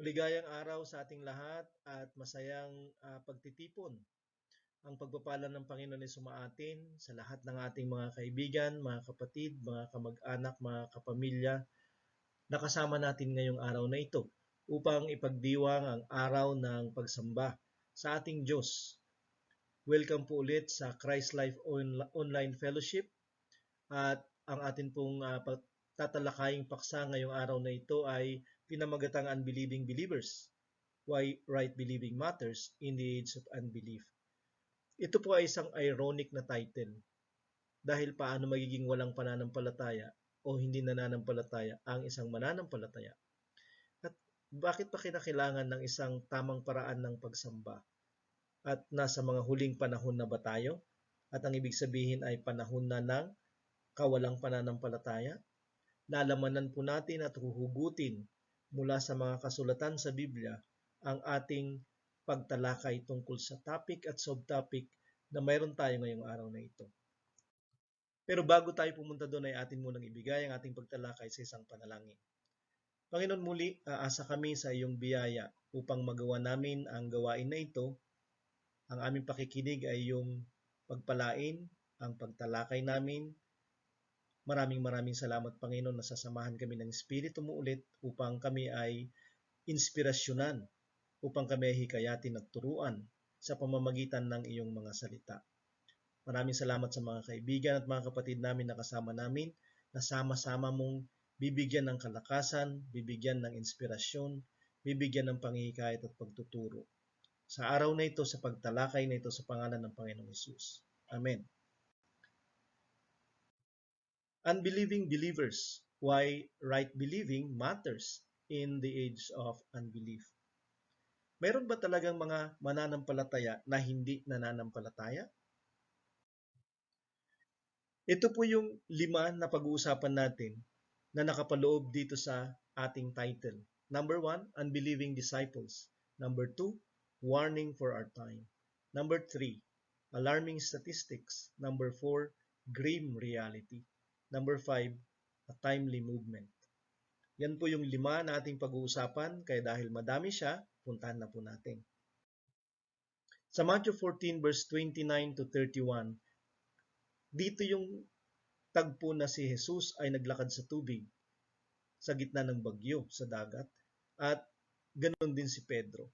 Maligayang araw sa ating lahat at masayang pagtitipon. Ang pagpapala ng Panginoon ay sumaatin sa lahat ng ating mga kaibigan, mga kapatid, mga kamag-anak, mga kapamilya na kasama natin ngayong araw na ito upang ipagdiwang ang araw ng pagsamba sa ating Diyos. Welcome po ulit sa Christ Life Online Fellowship at ang atin pong tatalakaying paksa ngayong araw na ito ay pinamagatang Unbelieving Believers. Why Right Believing Matters in the Age of Unbelief. Ito po ay isang ironic na title dahil paano magiging walang pananampalataya o hindi nananampalataya ang isang mananampalataya. At bakit pa kinakailangan ng isang tamang paraan ng pagsamba? At nasa mga huling panahon na ba tayo? At ang ibig sabihin ay panahon na ng kawalang pananampalataya? Laalamanan po natin at huhugutin mula sa mga kasulatan sa Biblia ang ating pagtalakay tungkol sa topic at subtopic na mayroon tayo ngayong araw na ito. Pero bago tayo pumunta doon ay atin munang ibigay ang ating pagtalakay sa isang panalangin. Panginoon, muli aasa kami sa iyong biyaya upang magawa namin ang gawain na ito. Ang aming pakikinig ay iyong pagpalain, ang pagtalakay namin. Maraming salamat, Panginoon, na sasamahan kami ng Espiritu mo ulit upang kami ay inspirasyonan, upang kami ay hikayatin at turuan sa pamamagitan ng iyong mga salita. Maraming salamat sa mga kaibigan at mga kapatid namin na kasama namin, na sama-sama mong bibigyan ng kalakasan, bibigyan ng inspirasyon, bibigyan ng panghihikayat at pagtuturo. Sa araw na ito, sa pagtalakay na ito, sa pangalan ng Panginoong Hesus. Amen. Unbelieving believers, why right believing matters in the age of unbelief. Meron ba talagang mga mananampalataya na hindi nananampalataya? Ito po yung 5 na pag-uusapan natin na nakapaloob dito sa ating title. Number 1, unbelieving disciples. Number 2, warning for our time. Number 3, alarming statistics. Number 4, grim reality. Number 5, a timely movement. Yan po yung 5 na ating pag-uusapan, kaya dahil madami siya, puntahan na po natin. Sa Matthew 14 verse 29 to 31, dito yung tagpo na si Jesus ay naglakad sa tubig sa gitna ng bagyo sa dagat at ganoon din si Pedro.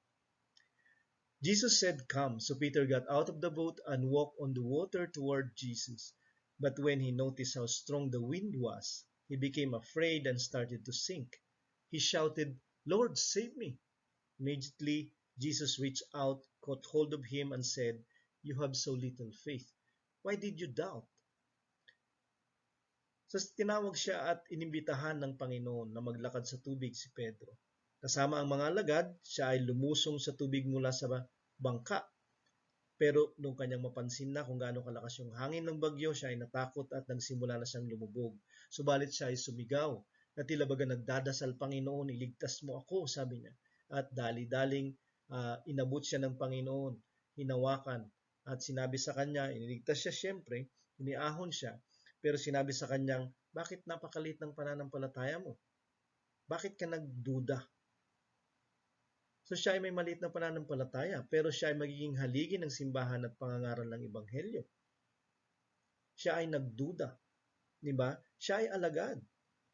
Jesus said, "Come." So Peter got out of the boat and walked on the water toward Jesus. But when he noticed how strong the wind was, he became afraid and started to sink. He shouted, "Lord, save me." Immediately, Jesus reached out, caught hold of him, and said, "You have so little faith. Why did you doubt?" So tinawag siya at inimbitahan ng Panginoon na maglakad sa tubig si Pedro. Kasama ang mga alagad, siya ay lumusong sa tubig mula sa bangka. Pero nung kanyang mapansin na kung gaano kalakas yung hangin ng bagyo, siya ay natakot at nagsimula na siyang lumubog. Subalit siya ay sumigaw na tila baga nagdadasal, "Panginoon, iligtas mo ako," sabi niya. At dali-daling inabot siya ng Panginoon, hinawakan at sinabi sa kanya, iniligtas siya siyempre, iniahon siya, pero sinabi sa kanyang, "Bakit napakalit ng pananampalataya mo? Bakit ka nagduda?" So siya ay may maliit na pananampalataya, pero siya ay magiging haligi ng simbahan at pangangaral ng Ebanghelyo. Siya ay nagduda, di ba? Siya ay alagad.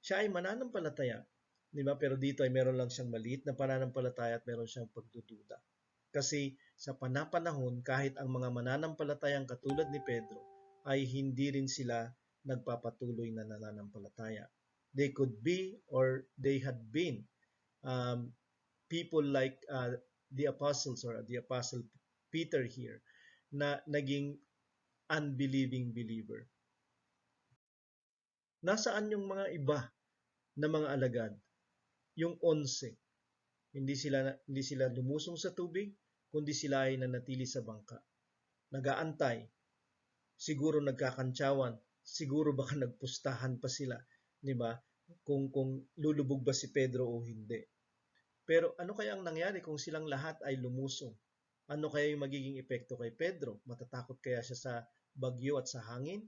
Siya ay mananampalataya, di ba? Pero dito ay meron lang siyang maliit na pananampalataya at meron siyang pagdududa. Kasi sa panapanahon, kahit ang mga mananampalatayang katulad ni Pedro, ay hindi rin sila nagpapatuloy na nananampalataya. They could be or they had been people like the apostles or the apostle Peter here na naging unbelieving believer. Nasaan yung mga iba na mga alagad? Yung 11. Hindi sila lumusong sa tubig, kundi sila ay nanatili sa bangka. Nagaantay. Siguro nagkakantsawan, siguro baka nagpustahan pa sila, di ba? Kung lulubog ba si Pedro o hindi. Pero ano kaya ang nangyari kung silang lahat ay lumusong? Ano kaya yung magiging epekto kay Pedro? Matatakot kaya siya sa bagyo at sa hangin?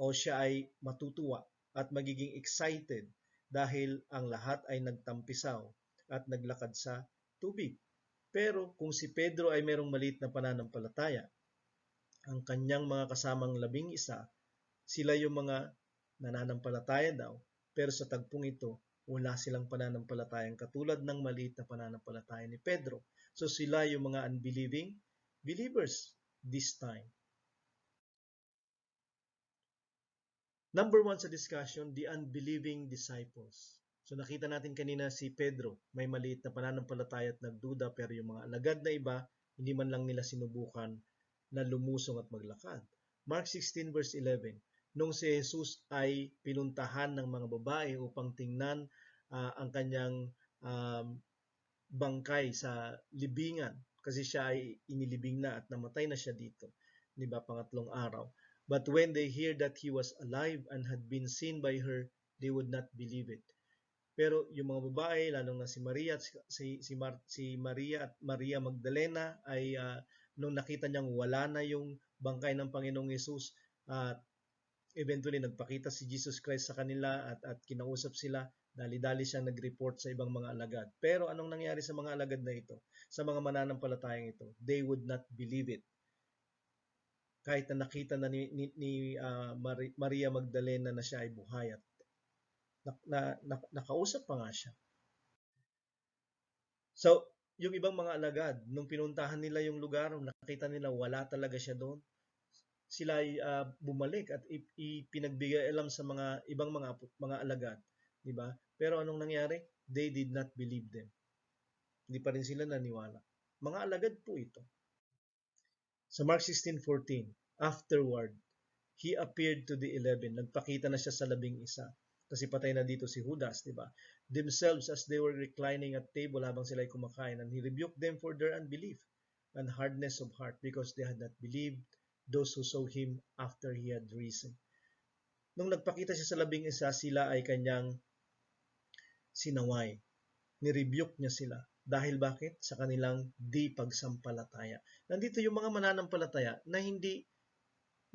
O siya ay matutuwa at magiging excited dahil ang lahat ay nagtampisaw at naglakad sa tubig. Pero kung si Pedro ay merong maliit na pananampalataya, ang kanyang mga kasamang 11, sila yung mga nananampalataya daw, pero sa tagpong ito, wala silang pananampalatayang katulad ng maliit na pananampalataya ni Pedro. So sila yung mga unbelieving believers this time. Number 1 sa discussion, the unbelieving disciples. So nakita natin kanina si Pedro, may maliit na pananampalataya at nagduda, pero yung mga alagad na iba, hindi man lang nila sinubukan na lumusong at maglakad. Mark 16 verse 11, nung si Jesus ay pinuntahan ng mga babae upang tingnan ang kanyang bangkay sa libingan, kasi siya ay inilibing na at namatay na siya dito, di ba, pangatlong araw. But when they hear that he was alive and had been seen by her, they would not believe it. Pero yung mga babae, lalong na si Maria at si Maria at Maria Magdalena ay nung nakita niyang wala na yung bangkay ng Panginoong Yesus, at eventually nagpakita si Jesus Christ sa kanila at kinausap sila, dali-dali siyang nag-report sa ibang mga alagad. Pero anong nangyari sa mga alagad na ito? Sa mga mananampalatayang ito, they would not believe it. Kahit na nakita na ni Maria Magdalena na siya ay buhay at nakausap pa nga siya. So, yung ibang mga alagad, nung pinuntahan nila yung lugar, nung nakita nila wala talaga siya doon, sila ay bumalik at ipinagbigay alam sa mga ibang mga alagad, di ba? Pero anong nangyari? They did not believe them. Hindi pa rin sila naniwala. Mga alagad po ito. Sa Mark 16:14, afterward, he appeared to the 11. Nagpakita na siya sa 11. Kasi patay na dito si Judas, di ba? Themselves as they were reclining at table habang sila ay kumakain, and he rebuked them for their unbelief and hardness of heart because they had not believed those who saw him after he had risen. Nung nagpakita siya sa 11, sila ay kanyang sinaway. Nirebuke niya sila. Dahil bakit? Sa kanilang di pagsampalataya. Nandito yung mga mananampalataya na hindi,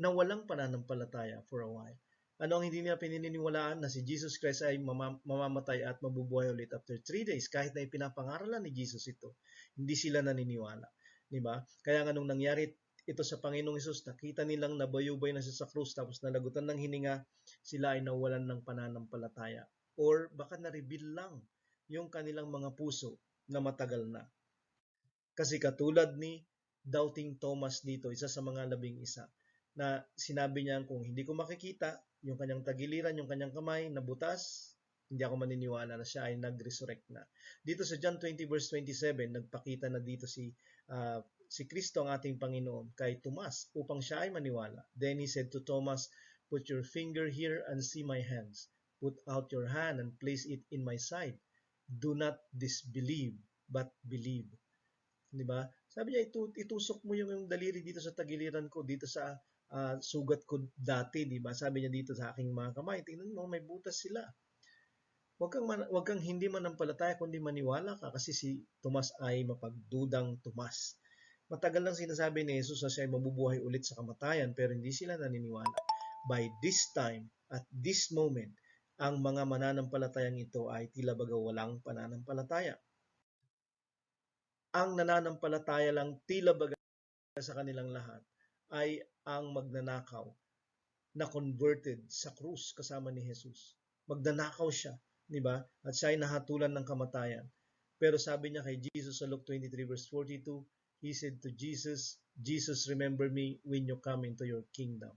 na walang pananampalataya for a while. Ano ang hindi nila pininiwalaan? Na si Jesus Christ ay mamamatay at mabubuhay ulit after 3 days. Kahit na ipinapangaralan ni Jesus ito, hindi sila naniniwala. Diba? Kaya nga nung nangyari ito sa Panginoong Hesus, nakita nilang nabayubay na siya sa krus, tapos nalagutan ng hininga, sila ay nawalan ng pananampalataya. Or baka na-reveal lang yung kanilang mga puso na matagal na. Kasi katulad ni Doubting Thomas dito, isa sa mga 11, na sinabi niya, kung hindi ko makikita yung kanyang tagiliran, yung kanyang kamay na butas, hindi ako maniniwala na siya ay nag-resurrect na. Dito sa John 20 verse 27, nagpakita na dito si Kristo ang ating Panginoon kay Tomas upang siya ay maniwala. Then he said to Thomas, put your finger here and see my hands. Put out your hand and place it in my side. Do not disbelieve, but believe. Diba? Sabi niya, itusok mo yung daliri dito sa tagiliran ko, dito sa sugat ko dati, diba? Sabi niya dito sa aking mga kamay, tingnan mo, may butas sila. Huwag kang hindi manampalataya, kundi maniwala ka, kasi si Tomas ay mapagdudang Tomas. Matagal lang sinasabi ni Jesus na siya ay mabubuhay ulit sa kamatayan, pero hindi sila naniniwala. By this time, at this moment, ang mga mananampalatayang ito ay tila baga walang pananampalataya. Ang nananampalataya lang tila baga sa kanilang lahat ay ang magnanakaw na converted sa krus kasama ni Jesus. Magnanakaw siya, di ba? At siya ay nahatulan ng kamatayan. Pero sabi niya kay Jesus sa Luke 23 verse 42, he said to Jesus, Jesus, remember me when you come into your kingdom.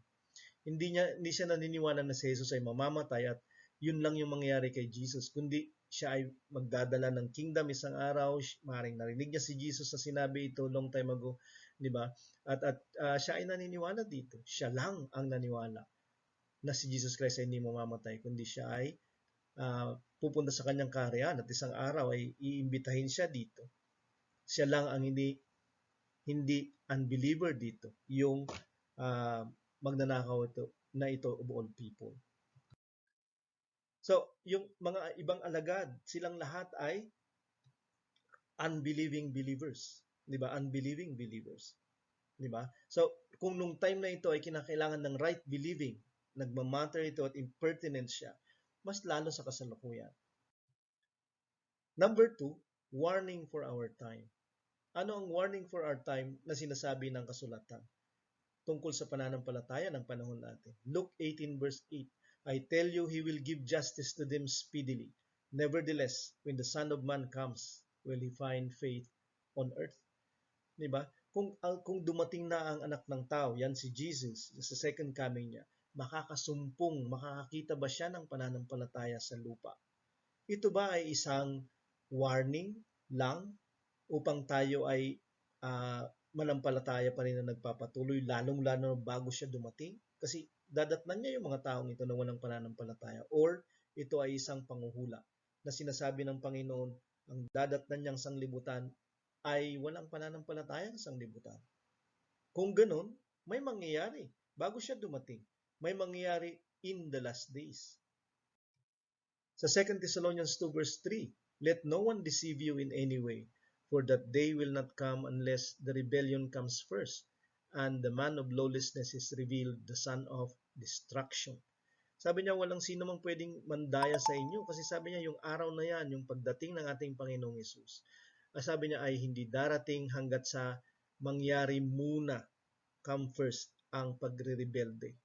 Hindi siya naniniwala na si Jesus ay mamamatay at yun lang yung mangyayari kay Jesus, kundi siya ay magdadala ng kingdom isang araw. Maring narinig niya si Jesus na sinabi ito long time ago, di ba? At siya ay naniniwala dito. Siya lang ang naniwala na si Jesus Christ ay hindi mamamatay, kundi siya ay pupunta sa kanyang kaharian at isang araw ay iimbitahin siya dito. Siya lang ang hindi unbeliever dito, yung magnanakaw ito of all people. So, yung mga ibang alagad, silang lahat ay unbelieving believers. Di ba? Unbelieving believers. Di ba? So, kung nung time na ito ay kinakailangan ng right believing, nagmamatter ito at impertinent siya, mas lalo sa kasalukuyan. Number two, warning for our time. Ano ang warning for our time na sinasabi ng kasulatan tungkol sa pananampalataya ng panahon natin? Luke 18 verse 8, I tell you, He will give justice to them speedily. Nevertheless, when the Son of Man comes, will He find faith on earth? Diba? Kung dumating na ang anak ng tao, yan si Jesus, sa second coming niya, makakakita ba siya ng pananampalataya sa lupa? Ito ba ay isang warning lang upang tayo ay manampalataya pa rin na nagpapatuloy, lalong-lalo bago siya dumating? Kasi dadatnan niya yung mga taong ito na walang pananampalataya. Or ito ay isang panguhula na sinasabi ng Panginoon, ang dadatnan niyang sanglibutan ay walang pananampalataya sa sanglibutan. Kung ganun, may mangyayari bago siya dumating. May mangyayari in the last days. Sa 2 Thessalonians 2 verse 3, let no one deceive you in any way, for that day will not come unless the rebellion comes first, and the man of lawlessness is revealed, the son of destruction. Sabi niya, walang sino mang pwedeng mandaya sa inyo, kasi sabi niya, yung araw na yan, yung pagdating ng ating Panginoong Hesus, sabi niya ay hindi darating hanggat sa mangyari muna, come first, ang pagre-rebelde.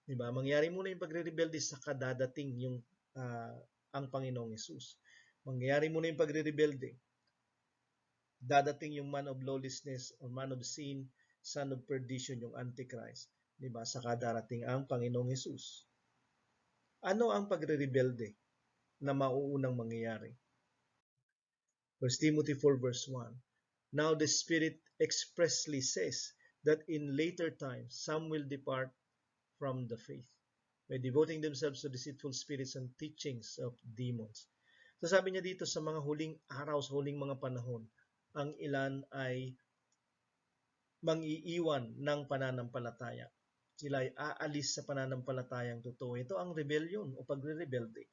Diba? Mangyari muna yung pagre-rebelde sa kadadating yung ang Panginoong Hesus. Mangyayari muna yung pagre-rebelde. Dadating yung man of lawlessness or man of sin, son of perdition, yung Antichrist. Diba? Saka darating ang Panginoong Hesus. Ano ang pagre-rebelde na mauunang mangyayari? 1 Timothy 4 verse 1. Now the Spirit expressly says that in later times some will depart from the faith by devoting themselves to deceitful spirits and teachings of demons. So sabi niya dito, sa mga huling araw, sa huling mga panahon, ang ilan ay mang-iiwan ng pananampalataya. Sila ay aalis sa pananampalatayang totoo. Ito ang rebellion o pagre-rebelde.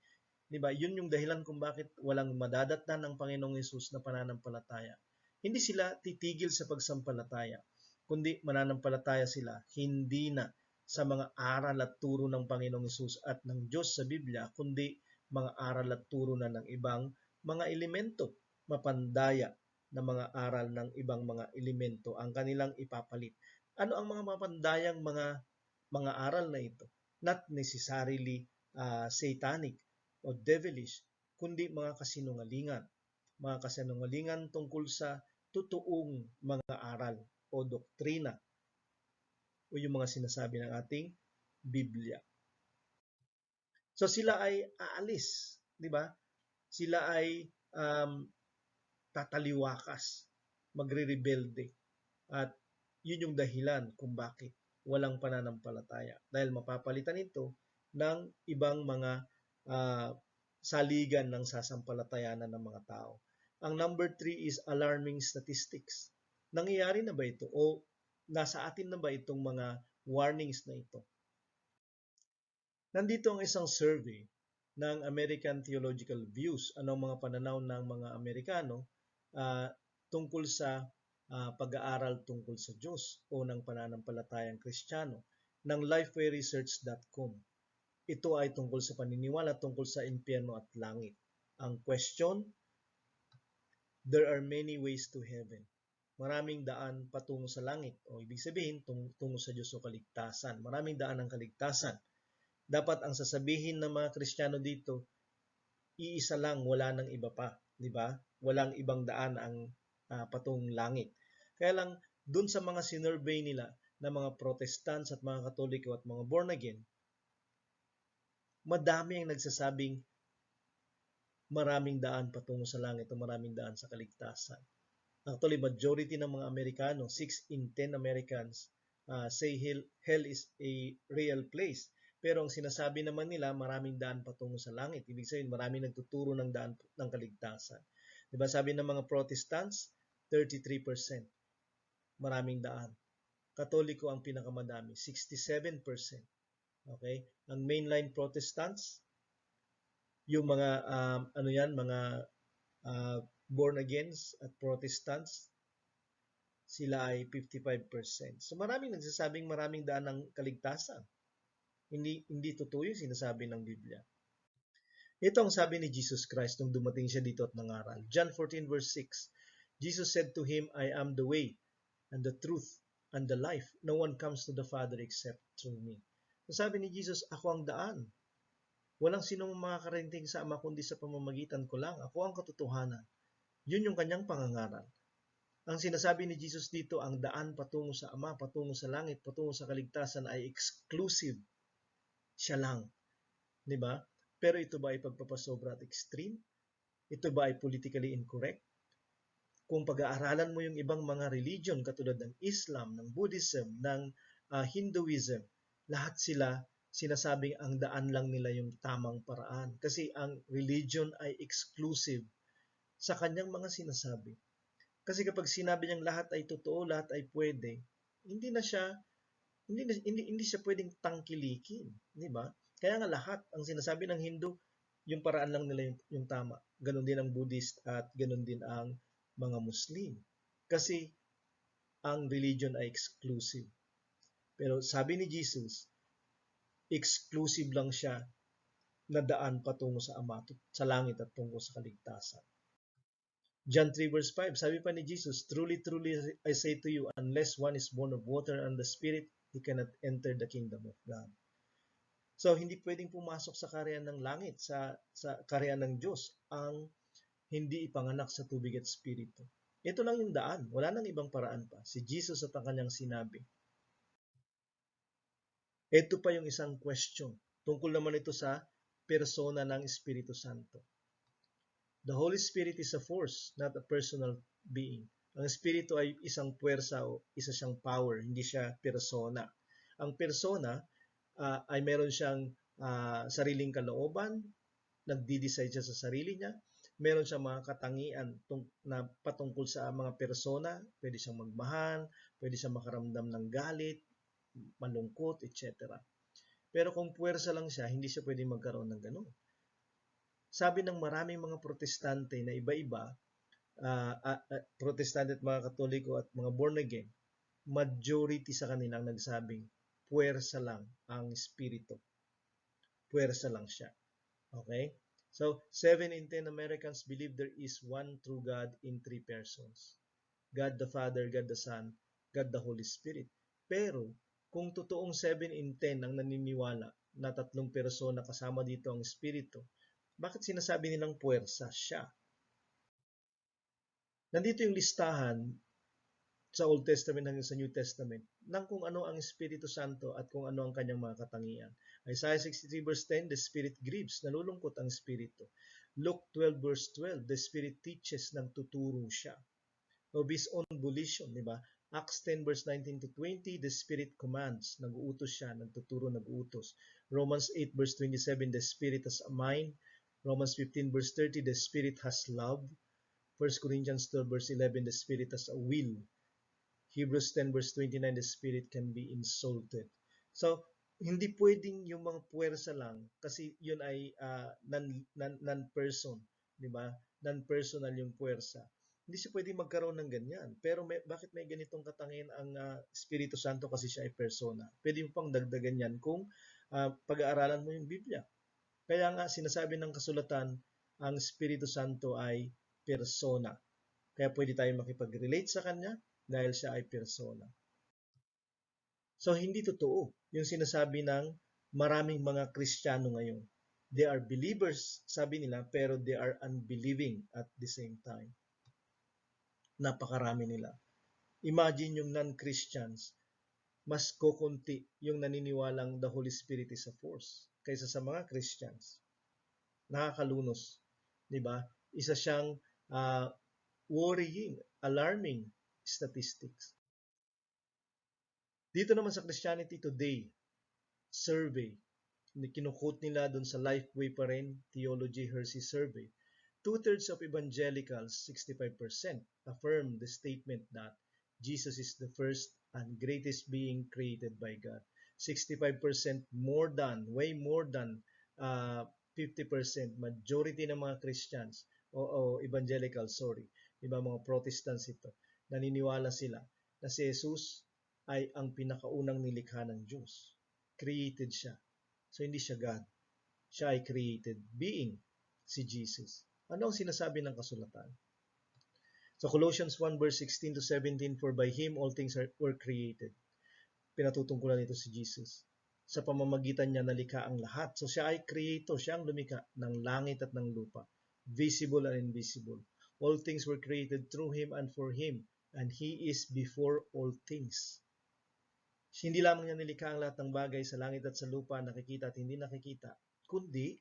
Diba? Yun yung dahilan kung bakit walang madadatnan ng Panginoong Hesus na pananampalataya. Hindi sila titigil sa pagsampalataya, kundi mananampalataya sila hindi na sa mga aral at turo ng Panginoong Hesus at ng Diyos sa Biblia, kundi mga aral at turo na ng ibang mga elemento, mapandaya na mga aral ng ibang mga elemento ang kanilang ipapalit. Ano ang mga mapandayang mga aral na ito? Not necessarily satanic o devilish, kundi mga kasinungalingan. Mga kasinungalingan tungkol sa totoong mga aral o doktrina o yung mga sinasabi ng ating Biblia. So sila ay aalis, di ba? Sila ay tataliwakas, magre-rebelde. At yun yung dahilan kung bakit walang pananampalataya. Dahil mapapalitan ito ng ibang mga saligan ng sasampalatayanan ng mga tao. Ang number 3 is alarming statistics. Nangyayari na ba ito? O nasa atin na ba itong mga warnings na ito? Nandito ang isang survey ng American Theological Views, anong mga pananaw ng mga Amerikano tungkol sa pag-aaral tungkol sa Diyos o ng pananampalatayang Kristiyano ng lifewayresearch.com. Ito ay tungkol sa paniniwala tungkol sa impyerno at langit. Ang question, there are many ways to heaven. Maraming daan patungo sa langit o ibig sabihin tungo sa Diyos o kaligtasan. Maraming daan ng kaligtasan. Dapat ang sasabihin ng mga Kristiyano dito, iisa lang, wala nang iba pa, di ba? Walang ibang daan ang patungong langit. Kaya lang dun sa mga sinurvey nila na mga Protestants at mga Katoliko at mga born again, madami ang nagsasabing maraming daan patungo sa langit o maraming daan sa kaligtasan. Actually, majority ng mga Amerikano, 6 in 10 Americans, say hell is a real place. Pero ang sinasabi naman nila, maraming daan patungo sa langit. Ibig sabihin, maraming nagtuturo ng daan ng kaligtasan. Diba sabi ng mga Protestants, 33%. Maraming daan. Katoliko ang pinakamadami, 67%. Okay? Ang mainline Protestants, yung mga mga born agains at Protestants, sila ay 55%. So maraming nagsasabing maraming daan ng kaligtasan. Hindi totoo yung sinasabi ng Biblia. Ito ang sabi ni Jesus Christ nung dumating siya dito at nangaral. John 14 verse 6, Jesus said to him, I am the way and the truth and the life. No one comes to the Father except through me. So sabi ni Jesus, ako ang daan. Walang sinong makakarating sa Ama kundi sa pamamagitan ko lang. Ako ang katotohanan. Yun yung kanyang pangangaral. Ang sinasabi ni Jesus dito, ang daan patungo sa Ama, patungo sa langit, patungo sa kaligtasan ay exclusive. Siya lang. Diba? Pero ito ba ay pagpapasobra at extreme? Ito ba ay politically incorrect? Kung pag-aaralan mo yung ibang mga religion katulad ng Islam, ng Buddhism, ng Hinduism, lahat sila sinasabing ang daan lang nila yung tamang paraan. Kasi ang religion ay exclusive sa kanyang mga sinasabi. Kasi kapag sinabi niyang lahat ay totoo, lahat ay pwede, hindi siya pwedeng tangkilikin, di ba? Kaya nga lahat ang sinasabi ng Hindu, yung paraan lang nila yung tama. Ganon din ang Buddhist at ganon din ang mga Muslim. Kasi ang religion ay exclusive. Pero sabi ni Jesus, exclusive lang siya na daan patungo sa Ama, sa langit at tungo sa kaligtasan. John 3 verse 5, sabi pa ni Jesus, truly, truly, I say to you, unless one is born of water and the Spirit, he cannot enter the kingdom of God. So, hindi pwedeng pumasok sa kaharian ng langit, sa kaharian ng Diyos, ang hindi ipanganak sa tubig at Espiritu. Ito lang yung daan. Wala nang ibang paraan pa. Si Jesus at ang kanyang sinabi. Ito pa yung isang question. Tungkol naman ito sa persona ng Espiritu Santo. The Holy Spirit is a force, not a personal being. Ang Espiritu ay isang puwersa o isa siyang power, hindi siya persona. Ang persona ay meron siyang sariling kalooban, nagdi-decide siya sa sarili niya, meron siyang mga katangian na patungkol sa mga persona, pwede siyang magmahal, pwede siyang makaramdam ng galit, malungkot, etc. Pero kung puwersa lang siya, hindi siya pwede magkaroon ng ganun. Sabi ng maraming mga protestante na iba-iba, protestante at mga katoliko at mga born again, majority sa kanila ang nagsabing, puwersa lang ang espiritu. Puwersa lang siya. Okay? So, 7 in 10 Americans believe there is one true God in 3 persons. God the Father, God the Son, God the Holy Spirit. Pero, kung totoong 7 in 10 ang naniniwala na tatlong persona kasama dito ang Espiritu, bakit sinasabi nilang puwersa siya? Nandito yung listahan sa Old Testament hanggang sa New Testament ng kung ano ang Espiritu Santo at kung ano ang kanyang mga katangian. Isaiah 63 verse 10, the Spirit grieves, nalulungkot ang Espiritu. Luke 12 verse 12, the Spirit teaches, nagtuturo siya. Of his own volition, di ba? Acts 10 verse 19 to 20, the Spirit commands, nag-uutos siya, nagtuturo, nag-uutos. Romans 8 verse 27, the Spirit has a mind. Romans 15 verse 30, the Spirit has love. 1 Corinthians 12 verse 11, the Spirit has a will. Hebrews 10 verse 29, the Spirit can be insulted. So, hindi pwedeng yung mga puwersa lang kasi yun ay non-person, di ba? Non-personal yung puwersa. Hindi siya pwedeng magkaroon ng ganyan. Pero bakit may ganitong katangian ang Espiritu Santo kasi siya ay persona? Pwede mo pang dagdagan yan kung pag-aaralan mo yung Biblia. Kaya nga sinasabi ng kasulatan, ang Espiritu Santo ay persona. Kaya pwede tayong makipag-relate sa Kanya dahil siya ay persona. So, hindi totoo yung sinasabi ng maraming mga Kristiyano ngayon. They are believers, sabi nila, pero they are unbelieving at the same time. Napakarami nila. Imagine yung non-Christians, mas kukunti yung naniniwalang the Holy Spirit is a force kaysa sa mga Christians. Nakakalunos. Diba? Isa siyang worrying, alarming statistics. Dito naman sa Christianity Today, survey, kinukote nila dun sa Lifeway pa rin, Theology Hersey Survey. 2/3 of evangelicals, 65%, affirm the statement that Jesus is the first and greatest being created by God. 65% more than, way more than 50%, majority ng mga Christians, o evangelicals, sorry, iba mga Protestants ito, naniniwala sila na si Jesus ay ang pinakaunang nilikha ng Diyos. Created siya. So, hindi siya God. Siya ay created being. si Jesus. Ano ang sinasabi ng kasulatan? So Colossians 1 verse 16 to 17, for by Him all things were created. Pinatutungkulan ito si Jesus. Sa pamamagitan niya nalikha ang lahat. So siya ay creator, siya ang lumikha ng langit at ng lupa, visible and invisible. All things were created through Him and for Him, and He is before all things. Hindi lamang niya nilikha ang lahat ng bagay sa langit at sa lupa, nakikita at hindi nakikita, kundi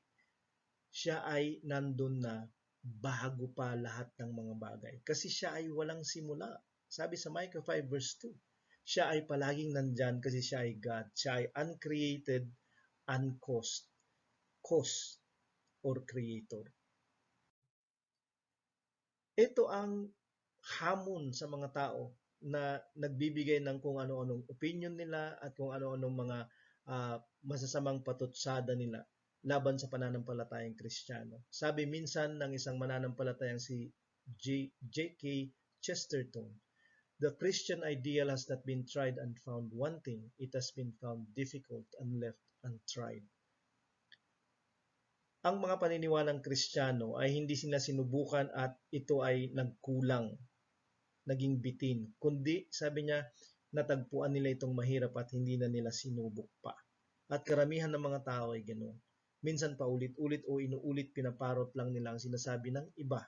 siya ay nandun na bago pa lahat ng mga bagay. Kasi siya ay walang simula. Sabi sa Micah 5 verse 2, siya ay palaging nandyan kasi siya ay God. Siya ay uncreated, uncaused, cause, or creator. Ito ang hamon sa mga tao na nagbibigay ng kung ano-anong opinion nila at kung ano-anong mga masasamang patutsada nila laban sa pananampalatayang Kristiyano. Sabi minsan ng isang mananampalatayang si J.K. Chesterton, the Christian ideal has not been tried and found wanting. It has been found difficult and left untried. Ang mga paniniwalang Kristiyano ay hindi sila sinubukan at ito ay nagkulang, naging bitin. Kundi, sabi niya, natagpuan nila itong mahirap at hindi na nila sinubok pa. At karamihan ng mga tao ay ganoon. Minsan paulit-ulit o inuulit pinaparot lang nila ang sinasabi ng iba.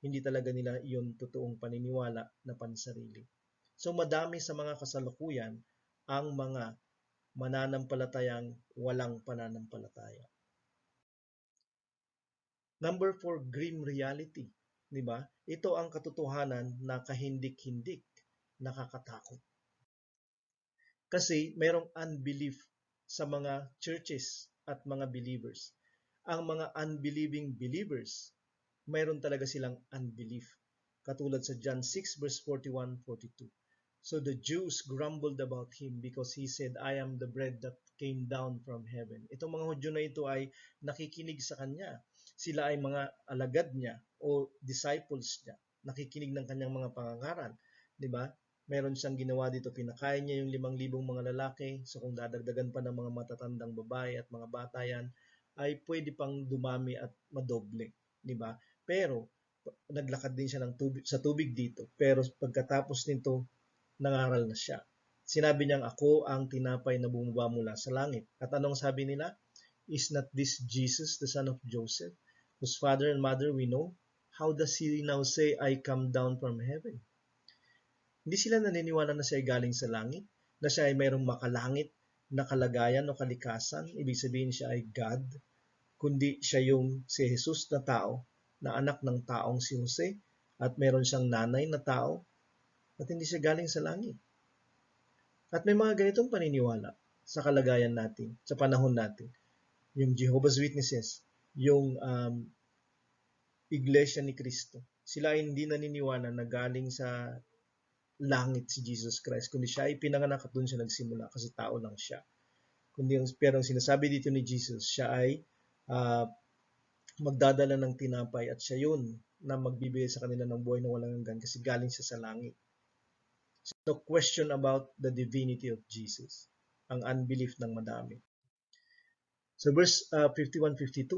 Hindi talaga nila iyon totoong paniniwala na pansarili. So madami sa mga kasalukuyan ang mga mananampalatayang walang pananampalataya. Number 4, grim reality. Diba? Ito ang katotohanan na kahindik-hindik, nakakatakot. Kasi mayroong unbelief sa mga churches at mga believers. Ang mga unbelieving believers, mayroon talaga silang unbelief. Katulad sa John 6 verse 41-42. So the Jews grumbled about him because he said, I am the bread that came down from heaven. Itong mga Hudyo na ito ay nakikinig sa kanya. Sila ay mga alagad niya o disciples niya. Nakikinig ng kanyang mga pangangaral. Diba? Meron siyang ginawa dito, pinakain niya yung 5,000 mga lalaki. So kung dadagdagan pa ng mga matatandang babae at mga bata yan, ay pwede pang dumami at madoble. Diba? Pero naglakad din siya sa tubig dito. Pero pagkatapos nito, nangaral na siya. Sinabi niyang, ako ang tinapay na bumaba mula sa langit. At anong sabi nila? Is not this Jesus, the son of Joseph, whose father and mother we know? How does he now say, I come down from heaven? Hindi sila naniniwala na siya ay galing sa langit, na siya ay mayroong makalangit na kalagayan o kalikasan, ibig sabihin siya ay God, kundi siya yung si Jesus na tao, na anak ng taong si Jose, at meron siyang nanay na tao, at hindi siya galing sa langit. At may mga ganitong paniniwala sa kalagayan natin, sa panahon natin. Yung Jehovah's Witnesses, yung Iglesia ni Cristo. Sila ay hindi naniniwala na galing sa langit si Jesus Christ, kundi siya ay pinanganak at doon siya nagsimula kasi tao lang siya. Pero ang sinasabi dito ni Jesus, siya ay magdadala ng tinapay at siya yun na magbibigay sa kanila ng buhay na walang hanggan kasi galing siya sa langit. So, question about the divinity of Jesus. Ang unbelief ng madami. So, verse 51-52,